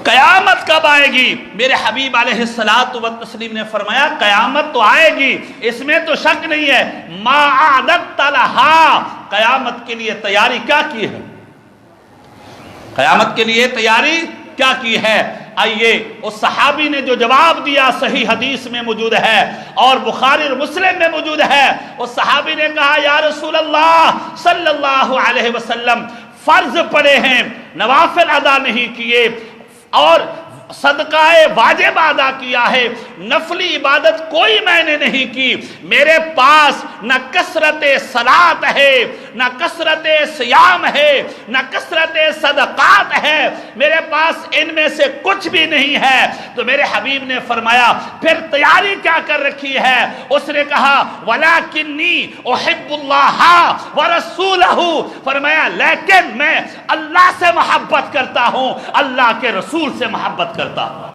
قیامت کب آئے گی؟ میرے حبیب علیہ الصلوۃ والتسلیم نے فرمایا قیامت تو آئے گی، اس میں تو شک نہیں ہے۔ ما اعددت لہا، قیامت کے لیے تیاری کیا کی ہے؟ قیامت کے لیے تیاری کیا کی ہے؟ آئیے اس صحابی نے جو جواب دیا صحیح حدیث میں موجود ہے اور بخاری اور مسلم میں موجود ہے۔ اس صحابی نے کہا یا رسول اللہ صلی اللہ علیہ وسلم، فرض پڑے ہیں، نوافل ادا نہیں کیے اور صدقہ واجب ادا کیا ہے، نفلی عبادت کوئی میں نے نہیں کی، میرے پاس نہ کثرت صلاۃ ہے، نہ کثرت صیام ہے، نہ کثرت صدقات ہے، میرے پاس ان میں سے کچھ بھی نہیں ہے۔ تو میرے حبیب نے فرمایا پھر تیاری کیا کر رکھی ہے؟ اس نے کہا وَلَكِنِّي أُحِبُّ اللَّهَ وَرَسُولَهُ، فرمایا لیکن میں اللہ سے محبت کرتا ہوں، اللہ کے رسول سے محبت کرتا ہوں۔